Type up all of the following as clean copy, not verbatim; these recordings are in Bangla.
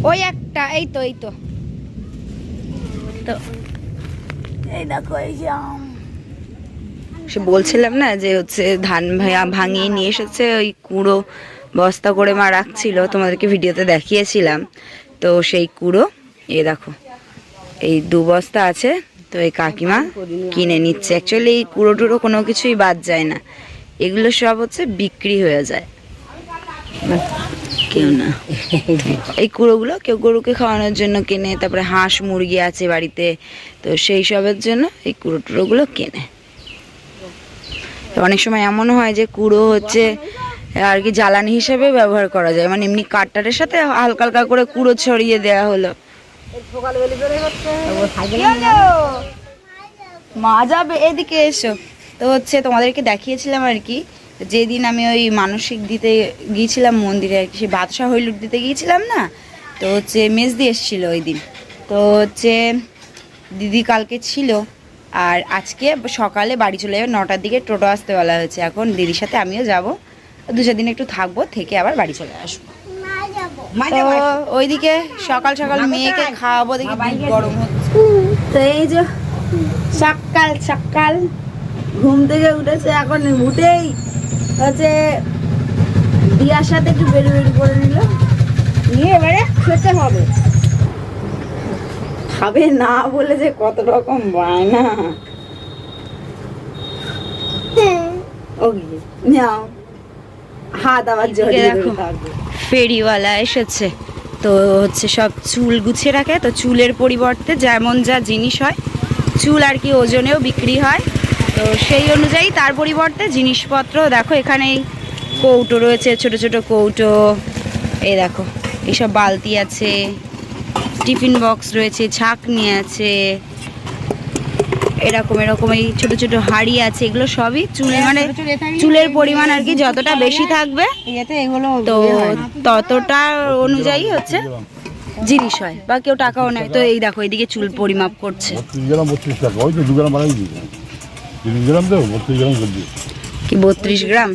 ওই একটা, এই তো তো এই দেখো এই যে সে বলছিলাম না যে হচ্ছে ধান ভাঙিয়ে নিয়ে এসেছে, ওই কুড়ো বস্তা করে মা রাখছিল, তোমাদেরকে ভিডিওতে দেখিয়েছিলাম। তো সেই কুড়ো এই দেখো এই 2 বস্তা আছে, তো এই কাকিমা কিনে নিচ্ছে। অ্যাকচুয়ালি এই কুড়ো টুড়ো কোনো কিছুই বাদ যায় না, এগুলো সব হচ্ছে বিক্রি হয়ে যায়। কেউ না, এই কুড়োগুলো কেউ গরুকে খাওয়ানোর জন্য কেনে, তারপরে হাঁস মুরগি আছে বাড়িতে, তো সেই সবের জন্য এই কুড়ো টুড়োগুলো কেনে। তো অনেক সময় এমনও হয় যে কুড়ো হচ্ছে আর কি জ্বালানি হিসেবে ব্যবহার করা যায়, মানে এমনি কাঠটারের সাথে হালকা হালকা করে কুড়ো ছড়িয়ে দেওয়া হলো। মা যাবে, এদিকে এসো। তো হচ্ছে তোমাদেরকে দেখিয়েছিলাম আর কি, যেদিন আমি ওই মানসিক দিতে গিয়েছিলাম মন্দিরে আর কি, সেই বাদশা হইলুট দিতে গিয়েছিলাম না, তো হচ্ছে মেজদি এসেছিলো ওই দিন। তো হচ্ছে দিদি কালকে ছিল, আর আজকে সকালে বাড়ি চলে যাবে 9টার দিকে, টোটো আসতে বলা হয়েছে। এখন দিদির সাথে আমিও যাব, 2-4 দিন একটু থাকবো, থেকে আবার বাড়ি চলে আসবো। তো ওইদিকে সকাল সকাল মেয়েকে খাওয়াবো, দেখি গরম হচ্ছে। তো এই যে সকাল সকাল ঘুম থেকে উঠেছে, এখন উঠেই হচ্ছে দিয়ার সাথে একটু বেরি করে নিল, নিয়ে এবারে খেতে হবে। খাবে না বলে যে কত রকম বায়না। ওকে নাও, হাত আবার জড়িয়ে থাকবে। ফেরিওয়ালা এসেছে, তো হচ্ছে সব চুল গুছিয়ে রাখে, তো চুলের পরিবর্তে যেমন যা জিনিস হয়, চুল আর কি ওজনেও বিক্রি হয়, তো সেই অনুযায়ী তার পরিবর্তে জিনিসপত্র দেখো এখানেই কৌটো রয়েছে, ছোট ছোট কৌটো, এই দেখো এইসব বালতি আছে, টিফিন বক্স রয়েছে, ছাঁকনি আছে, এরকম এই ছোট ছোট হাঁড়ি আছে, এগুলো সবই চুল, মানে চুলের পরিমাণ আর কি যতটা বেশি থাকবে তো ততটা অনুযায়ী হচ্ছে জিনিস হয়, বা কেউ টাকাও নেয়। তো এই দেখো এইদিকে চুল পরিমাপ করছে। কি 32 গ্রাম?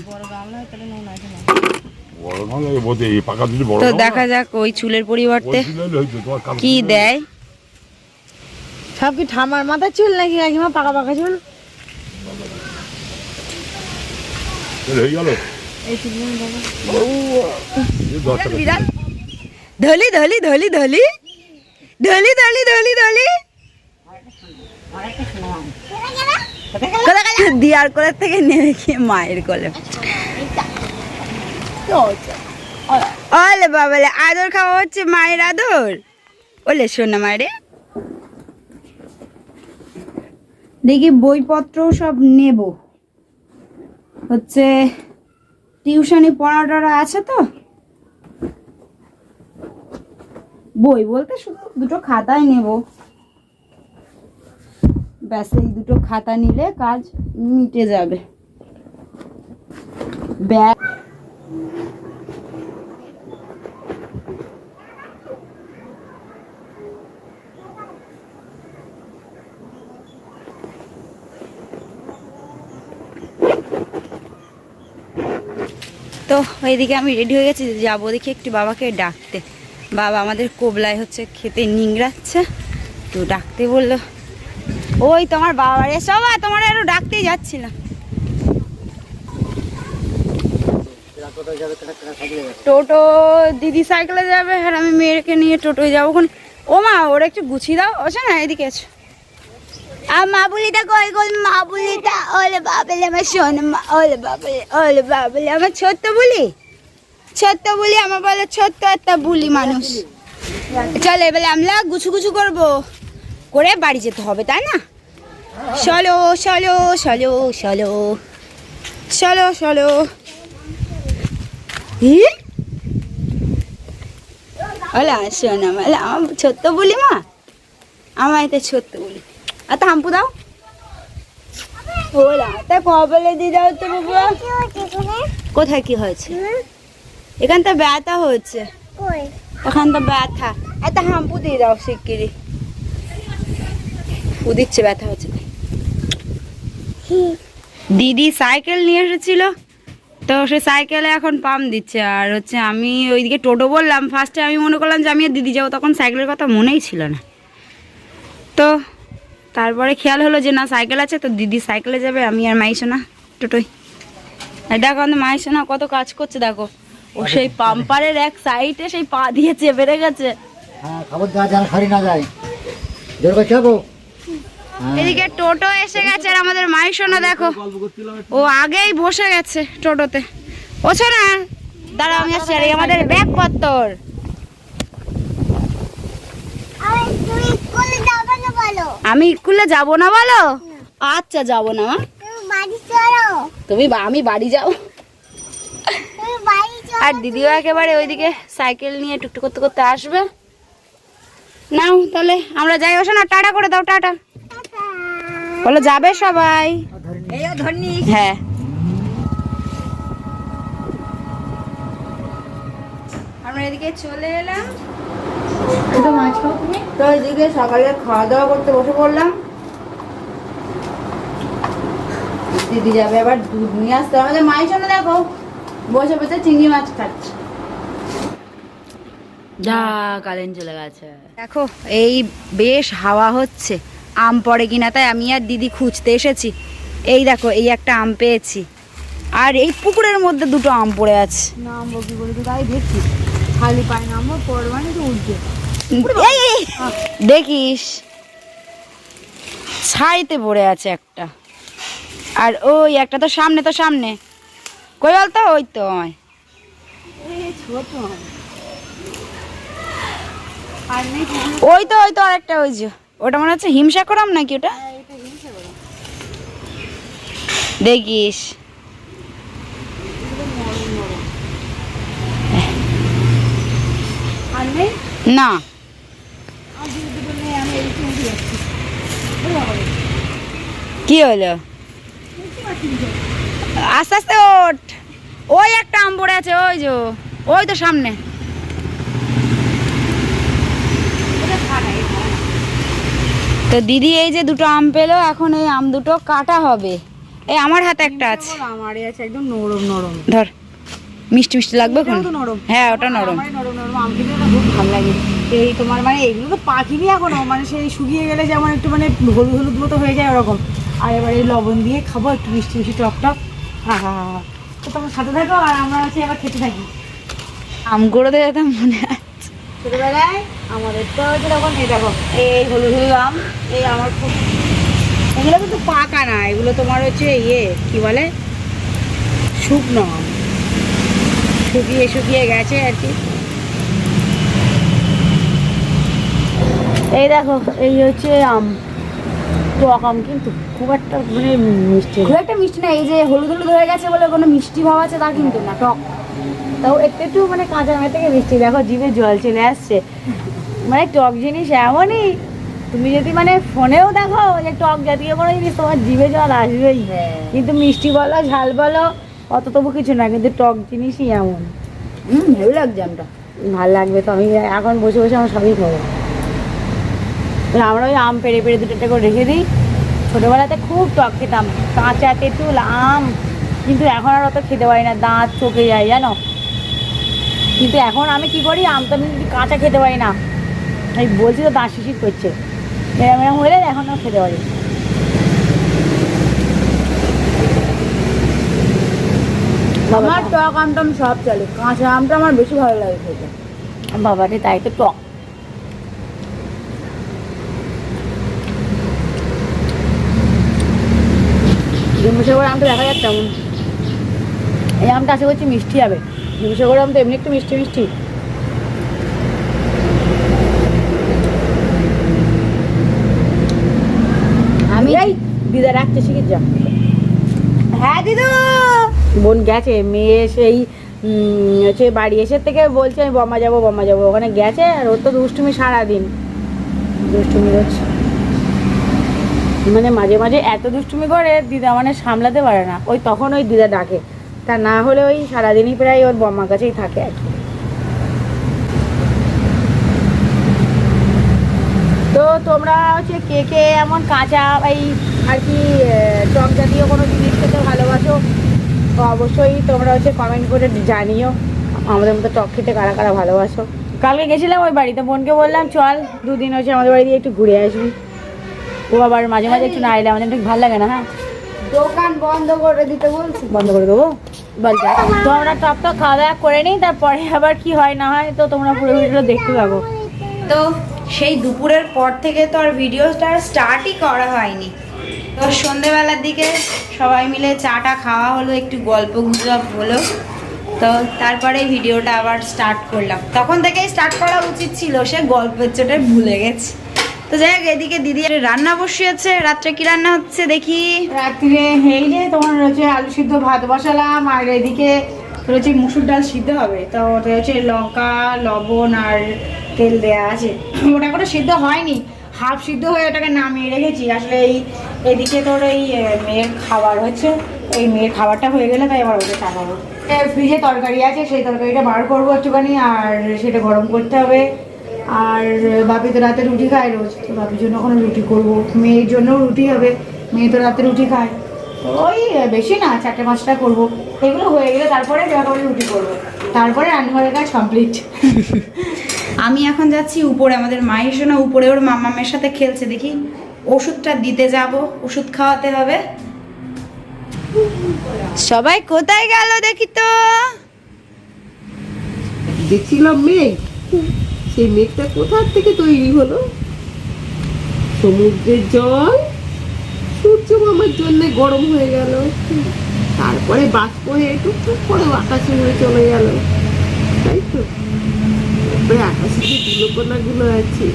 তো দেখা যাক ওই চুলের পরিবর্তে কি দেয়। সব কি ঠামার মাথার চুল নাকি কাকিমা পাকা পাকা চুল? ধলি ধলি ধলি ধলি ধলি ধলি ধলি ধলি দিয়ার কোলের থেকে নেমে গিয়ে মায়ের কোলে। ওলে বাবালে আদর খাওয়া হচ্ছে, মায়ের আদর। ওলে শোনা মারে, দেখি বইপত্র সব নেব, হচ্ছে টিউশনি পড়াটা আছে, তো বই বলতে শুধু 2টো খাতাই নেব, ব্যাস এই 2টো খাতা নিলে কাজ মিটে যাবে। ব্যাগ তো এইদিকে আমি রেডি হয়ে গেছি, যাবো দেখি একটু বাবাকে ডাকতে। বাবা আমাদের কোবলায় হচ্ছে খেতে নিংড়াচ্ছে, তো ডাকতে বললো। ওই তোমার বাবা রে, সবাই তোমার আরো ডাকতেই যাচ্ছিলাম। টোটো দিদি সাইকেলে যাবে, আর আমি মেয়েকে নিয়ে টোটোয় যাবো। ও মা, ওরা একটু গুছিয়ে দাও। আচ্ছা না, এদিকে আছো। আর মা বুলিটা কই গো? মা বুলিটা ওলে বাবলে আমার শোন, ওলে বাবলে আমার ছোট্ট বুলি, আমার বলে ছোট্ট একটা বুলি মানুষ। চলো এবারে আমরা গুছু গুছু করবো, করে বাড়ি যেতে হবে, তাই না? চলো চলো চলো চলো চলো চলো। ওলা শোনা মালা আমার ছোট্ট বুলি মা, আমার এটা ছোট্ট বুলি। আর হাম্পু দাও। ওলা তা কবলে দিয়ে দাও তো বাবা। কোথায় কি হয়েছে? এখানটা ব্যথা হচ্ছে, ওখানটা ব্যথা। একটা হাম্পু দিয়ে দাও শিগগিরি। ফু দিচ্ছে, ব্যথা হচ্ছে। দিদি সাইকেল নিয়ে এসেছিল, তো সে সাইকেলে এখন পাম্প দিচ্ছে। আর হচ্ছে আমি ওইদিকে টোটো বললাম, ফার্স্টে আমি মনে করলাম যে আমি আর দিদি যাবো, তখন সাইকেলের কথা মনেই ছিল না। তো তারপরে খেয়াল হলো যে না সাইকেল আছে, তো দিদি সাইকেলে যাবে, আমি আর মাইশোনা টোটোই। আর দেখো আমাদের মাইশোনা কত কাজ করছে, দেখো ও সেই পাম্পারের এক সাইডে সেই পা দিয়ে চেপে রেখেছে। হ্যাঁ, খবরদার যেন সরি না যায়, জোর করে চাপো। এদিকে টোটো এসে গেছে আর আমাদের মাইশোনা দেখো ও আগেই বসে গেছে টোটোতে। ওছো না দাঁড়া, আমি আসছি। আর এই আমাদের ব্যাগপত্তর। আমি স্কুলে যাব না বলো? আচ্ছা যাব না মা, আমি বাড়ি যাও। আর দিদিও একেবারে ওইদিকে সাইকেল নিয়ে টুকটুক করতে করতে আসবে। নাও তাহলে আমরা যাই। ওসো না, টাটা করে দাও, টাটা বলো, যাবে সবাই? হ্যাঁ আমরা এদিকে চলে এলাম। তো এদিকে সকালে খাওয়া দাওয়া করতে বসে পড়লাম। দিদি যাবে আবার দুধ নিয়ে আসতে। আমাদের মায়ের জন্য দেখো বসে বসে চিংড়ি মাছ খাচ্ছে। যা কারেন্ট চলে গেছে। দেখো এই বেশ হাওয়া হচ্ছে, আম পড়ে কিনা তাই আমি আর দিদি খুঁজতে এসেছি। এই দেখো এই একটা আম পেয়েছি, আর এই পুকুরের মধ্যে দুটো আম পড়ে আছে। নামবো কি বলি তো, তাই দেখছি খালি পাই নামবো পড়বানি তো উঠছে। এই, দেখিস ছাইতে পড়ে আছে একটা, আর ওই একটা তো সামনে, তো সামনে কই বলতো? ওই তো ছোট ওই তো আরেকটা, ওই যে ওটা মনে হচ্ছে হিমসা করাম নাকি ওটা, দেখিস। না কি হলো? আস্তে আস্তে ওঠ। ওই একটা আম পড়ে আছে, ওই যে ওই তো সামনে। তো দিদি এই যে দুটো আম পেলো, এখন এই আম দুটো কাটা হবে। এই আমার হাতে একটা আছে, আমারই আছে একদম নরম নরম। ধর, মিষ্টি মিষ্টি লাগবে এখন। নরম, হ্যাঁ ওটা নরম। নরম নরম আম খেতে না খুব ভালো লাগে। এই তোমার মানে এগুলো তো পাখিনি এখনো, মানে সেই শুকিয়ে গেলে যেমন একটু মানে হলুদ হলুদ মতো হয়ে যায় ওরকম। আর এবারে লবণ দিয়ে খাবো একটু মিষ্টি মিষ্টি টক টক। হ্যাঁ হ্যাঁ হ্যাঁ, তো তোমার সাথে থাকো আর আমরা হচ্ছে এবার খেতে থাকি। আমগুলো তো যেতাম মনে আছে ছোটবেলায় আমাদের তো হচ্ছে তখন এই দেখো এই হলুদ হলুদ আম, এই আমার খুব, এগুলো কিন্তু পাকা না, এগুলো তোমার হচ্ছে ইয়ে কি বলে শুকনো আম, শুকিয়ে শুকিয়ে গেছে আর কি। এই দেখো এই হচ্ছে আম, টক আম কিন্তু খুব একটা মানে মিষ্টি, খুব একটা মিষ্টি না। এই যে হলুদ হলুদ হয়ে গেছে বলে কোনো মিষ্টি ভাব আছে তা কিন্তু না, টক। তাও একটু একটু মানে কাঁচা আমের থেকে মিষ্টি। দেখো জিভে জল চলে আসছে, মানে টক জিনিস এমনই, তুমি যদি মানে ফোনেও দেখো যে টক জাতীয় কোনো জিনিস তোমার জিভে জল আসবেই। কিন্তু মিষ্টি বলো ঝাল বলো অত তবু কিছু না, কিন্তু টক জিনিসই এমন। ভালো লাগছে আমটা, ভালো লাগবে তো। আমি এখন বসে বসে আমার সবই খাবো। আমরা ওই আম পেড়ে পেড়ে দুটো করে রেখে দিই। ছোটোবেলাতে খুব টক খেতাম, কাঁচা তেঁতুল আম, কিন্তু এখন আর অত খেতে পারি না, দাঁত চোখে যায় জানো। কিন্তু এখন আমি কি করি, আমটা আমি কাঁচা খেতে পারি না, এই বলছি তো দাঁত শিশির করছে, এরম এরম হলে এখন আর খেতে পারি। আমার টক আমটা আমি সব চলে, কাঁচা আমটা আমার বেশি ভালো লাগে খেতে। বাবারে তাই তো টক। জম্মুসাগর আমটা দেখা যাচ্ছে এমন, এই আমটা আশা করছি মিষ্টি হবে। জম্মুসাগর আম তো এমনি একটু মিষ্টি মিষ্টি। আমি এই দিদা রাখতে শিখে যা। হ্যাঁ দিদু, বোন গেছে, মেয়ে সেই হচ্ছে বাড়ি এসে থেকে বলছে আমি বম্মা যাবো বম্মা যাবো, ওখানে গেছে। আর ওর তো দুষ্টুমি সারাদিন দুষ্টুমি হচ্ছে, মানে মাঝে মাঝে এত দুষ্টুমি করে দিদা মানে সামলাতে পারে না, ওই তখন ওই দিদা ডাকে, তা না হলে ওই সারাদিনই প্রায় ওর বম্মার কাছেই থাকে আর কি। তো তোমরা হচ্ছে কে কে এমন কাঁচা এই আর কি টক জাতীয় কোনো জিনিস খেতে ভালোবাসো তো অবশ্যই তোমরা হচ্ছে কমেন্ট করে জানিও আমাদের মতো টক খেতে কারা কারা ভালোবাসো। কালকে গেছিলাম ওই বাড়িতে, বোনকে বললাম চল 2 দিন হচ্ছে আমাদের বাড়ি দিয়ে একটু ঘুরে আসবি। ও আবার মাঝে মাঝে একটু না এলে আমাদের একটু ভালো লাগে না। হ্যাঁ, দোকান বন্ধ করে দিতে বলছি। বন্ধ করে দেবো বল। তো আমরা টক টক খাওয়া দাওয়া করে নিই, তারপরে আবার কি হয় না হয় তো তোমরা পুরো ভিডিওটা দেখতে থাকো। তো সেই দুপুরের পর থেকে তো আর ভিডিওটা স্টার্টই করা হয়নি। তো সন্ধেবেলার দিকে সবাই মিলে চাটা খাওয়া হলো, একটু গল্প গুজব হলো, তো তারপরে ভিডিওটা আবার স্টার্ট করলাম। তখন থেকেই স্টার্ট করা উচিত ছিল, সে গল্পের চোটে ভুলে গেছি। তো যাই হোক, এদিকে দিদি রান্না বসিয়েছে। রাত্রে কি রান্না হচ্ছে দেখি। রাত্রে এই যে তোমার হচ্ছে আলু সিদ্ধ ভাত বসালাম, আর এদিকে হচ্ছে মুসুর ডাল সিদ্ধ হবে। তো ওটা হচ্ছে লঙ্কা লবণ আর তেল দেয়া আছে, ওটা করে সিদ্ধ হয়নি, হাফ সিদ্ধ হয়ে ওটাকে নামিয়ে রেখেছি। আসলে এইদিকে তোর এই মেয়ের খাবার হচ্ছে, এই মেয়ের খাবারটা হয়ে গেলে তাই আবার ওটা চাপাবো। ফ্রিজে তরকারি আছে, সেই তরকারিটা বার করবো একটুখানি, আর সেটা গরম করতে হবে। আর বাপি তো রাতে রুটি খায় রোজ, তো বাপির জন্য ওখানে রুটি করবো, মেয়ের জন্যও রুটি হবে, মেয়ে তো রাতে রুটি খায়। তো ওই বেশি না 4-5টা করবো, এগুলো হয়ে গেলে তারপরে করে রুটি করবো, তারপরে রান্নাঘরের কাজ কমপ্লিট। আমি এখন যাচ্ছি উপরে, আমাদের মায়ের জন্য উপরে ওর মামামের সাথে খেলছে, দেখি ওষুধটা দিতে যাব, ওষুধ খাওয়াতে হবে। সবাই কোথায় গেল দেখি তো। দেখছিলাম মেঘ, সেই মেঘটা কোথা থেকে তৈরি হলো? সমুদ্রের জল সূর্য মামার জন্য গরম হয়ে গেল, তারপরে বাষ্প হয়ে টুকটুক করে আকাশে উড়ে চলে গেল, তাই তো? তারপরে আকাশে যে ধুলোকণাগুলো আছে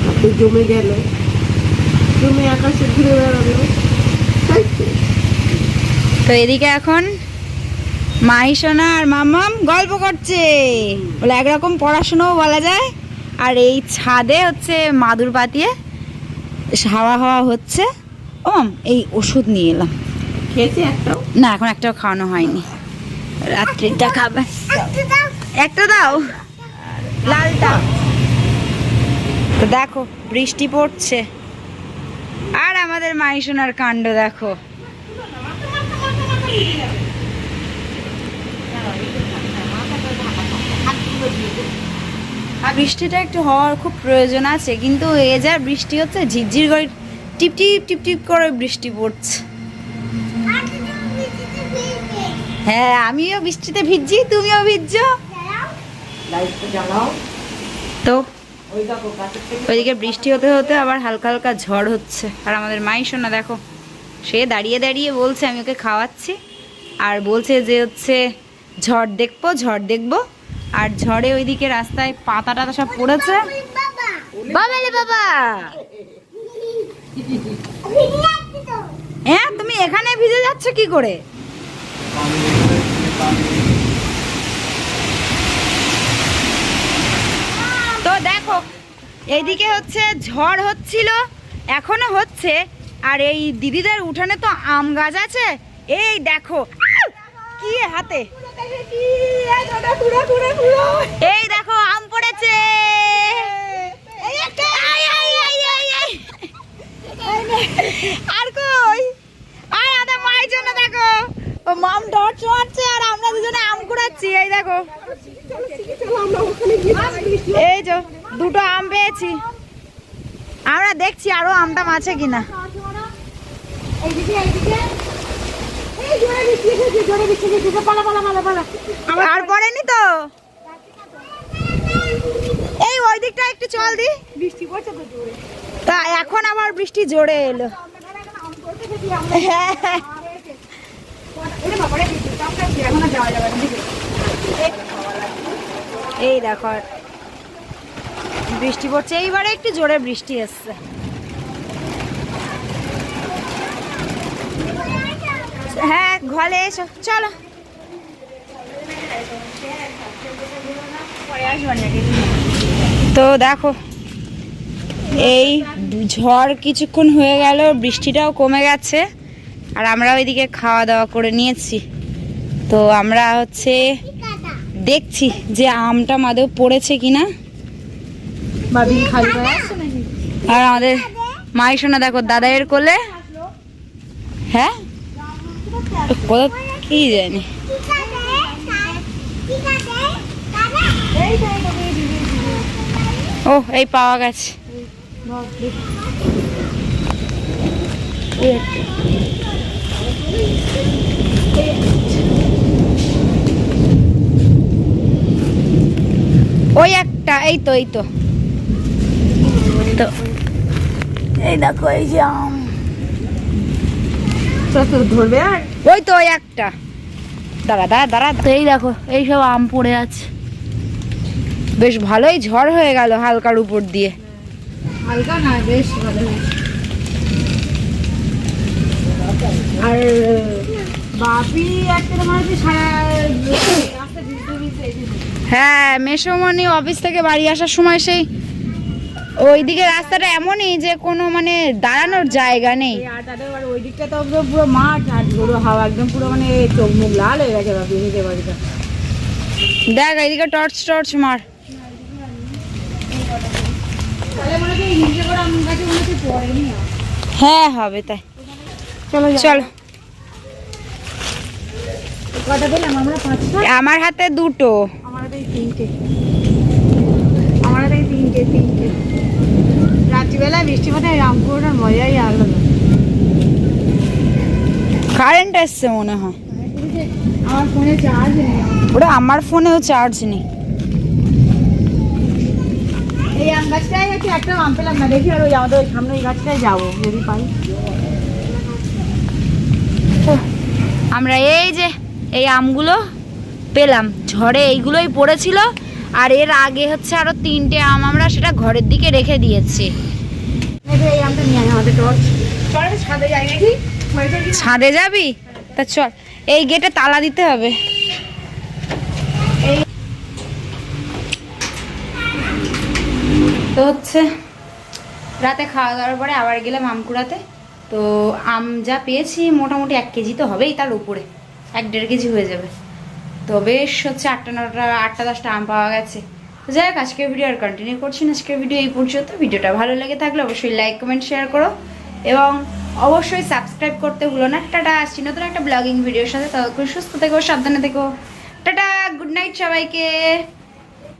তাতে জমে গেল, জমে আকাশে ঘুরে বেড়ালো, তাই তো? তো এদিকে এখন মাই সোনা আর মামাম গল্প করছে, বলে একরকম পড়াশোনাও বলা যায়। আর এই ছাদে হচ্ছে মাদুর পাতিয়ে হাওয়া হাওয়া হচ্ছে। ও এই ওষুধ নিয়ে এলাম, খেয়েছে একটাও? না এখন একটাও খাওয়ানো হয়নি, রাত্রিটা খাবে। একটা দাও, লালটা। তো দেখো বৃষ্টি পড়ছে, আর আমাদের মাই সোনার কাণ্ড দেখো। আর বৃষ্টিটা একটু হওয়ার খুব প্রয়োজন আছে, কিন্তু এ যা বৃষ্টি হচ্ছে, ঝিরঝির করে টিপ টিপ টিপ টিপ করে বৃষ্টি পড়ছে। হ্যাঁ আমিও বৃষ্টিতে ভিজছি, তুমিও ভিজছো। তো ওইদিকে বৃষ্টি হতে হতে আবার হালকা হালকা ঝড় হচ্ছে। আর আমাদের মাই সোনা দেখো, সে দাঁড়িয়ে দাঁড়িয়ে বলছে, আমি ওকে খাওয়াচ্ছি, আর বলছে যে হচ্ছে ঝড় দেখবো ঝড় দেখবো। আর ঝড়ে ওইদিকে রাস্তায় পাতা টাতা সব পড়েছে। বাবা রে বাবা, হ্যাঁ তুমি এখানে ভিজে যাচ্ছ কি করে? তো দেখো এইদিকে হচ্ছে ঝড় হচ্ছিল, এখনো হচ্ছে। আর এই দিদিদের উঠানে তো আম গাছ আছে, এই দেখো কি হাতে, এই দেখো আম পড়েছে। আর কই আয় আদা মায়ের জন্য দেখো, ও মাম টর্চ মারছে আর আমরা দুজনে আম কুড়াচ্ছি। এই দেখো এই যে 2টো আম পেয়েছি, আমরা দেখছি আরো আমটা আছে কিনা। আর পড়েনি তো, এই ওই দিকটা একটু চল দি, বৃষ্টি পড়ছে তো জোরে। তা এখন আবার বৃষ্টি জোরে এলো। এই দেখো বৃষ্টি পড়ছে, এইবারে একটু জোরে বৃষ্টি এসছে। হ্যাঁ ঘরে এসো, চলো। তো দেখো এই ঝড় কিছুক্ষণ হয়ে গেল, বৃষ্টিটাও কমে গেছে, আর আমরা ওইদিকে খাওয়া দাওয়া করে নিয়েছি। তো আমরা হচ্ছে দেখছি যে আমটা মাদেও পড়েছে কিনা। আর আমাদের মাই সোনা দেখো দাদাইয়ের কোলে। হ্যাঁ কি জানি। ও এই পাওয়া গেছে। ওই একটা, এই তো তো এই দেখো এই যে আম, ধরবে আর ওই তো ওই একটা, দাঁড়া তো এই দেখো এই সব আম পড়ে আছে। বেশ ভালোই ঝড় হয়ে গেল হালকার উপর দিয়ে। হালকা না, বেশ ভালো হয়েছে। আর বাপি একটা তোমার হচ্ছে সারা রাস্তা ভিজতে ভিজতে এসেছে। হ্যাঁ, মেসোমণি অফিস থেকে বাড়ি আসার সময় সেই ওইদিকে রাস্তাটা এমনই যে কোনো মানে দাঁড়ানোর জায়গা নেই। আর তাদের ওই দিকটা তো পুরো মাঠ আর ঝোড়ো হাওয়া, একদম পুরো মানে চোখ মুখ লাল হয়ে গেছে বাপি এসেছে বাড়িটা। দেখ এইদিকে টর্চ মার। হ্যাঁ হবে তাই, চলো। কটা পেলাম আমরা? 5টা। আমার হাতে 2টো। আমার হাতে 3টে। আমার হাতে 3টে। রাত্রিবেলা বৃষ্টি পড়ে রামপুরটার মজাই আলাদা। কারেন্ট এসছে মনে হয়। আমার ফোনে চার্জ নেই। ওটা আমার ফোনেও চার্জ নেই। এই আম গাছটাই আছে, একটা আম পেলাম না, দেখি আর ওই আমাদের ওই সামনে ওই গাছটাই যাবো যদি পাই। আমরা এই যে এই আমগুলো পেলাম, ঝড়ে এইগুলোই পড়েছিল। আর এর আগে হচ্ছে আরো 3টে আম আমরা সেটা ঘরের দিকে রেখে দিয়েছি। এই আমটা নিয়ে আয় আমাদের টর্চ। চল ছাদে যাই নাকি? ছাদে যাবি? তা চল, এই গেটে তালা দিতে হবে। তো হচ্ছে রাতে খাওয়া দাওয়ার পরে আবার গেলাম আম কুড়াতে। তো আম যা পেয়েছি মোটামুটি 1 কেজি তো হবেই, তার উপরে 1-1.5 কেজি হয়ে যাবে। তো বেশ হচ্ছে 8-10টা আম পাওয়া গেছে। তো যাই হোক, আজকের ভিডিও আর কন্টিনিউ করছি না। আজকের ভিডিও এই পর্যন্ত। ভিডিওটা ভালো লেগে থাকলে অবশ্যই লাইক কমেন্ট শেয়ার করো এবং অবশ্যই সাবস্ক্রাইব করতে ভুলো না। টাটা, আসছি নতুন একটা ব্লগিং ভিডিওর সাথে। ততক্ষণ সুস্থ থেকো, সাবধানে থেকো। টাটা, গুড নাইট সবাইকে।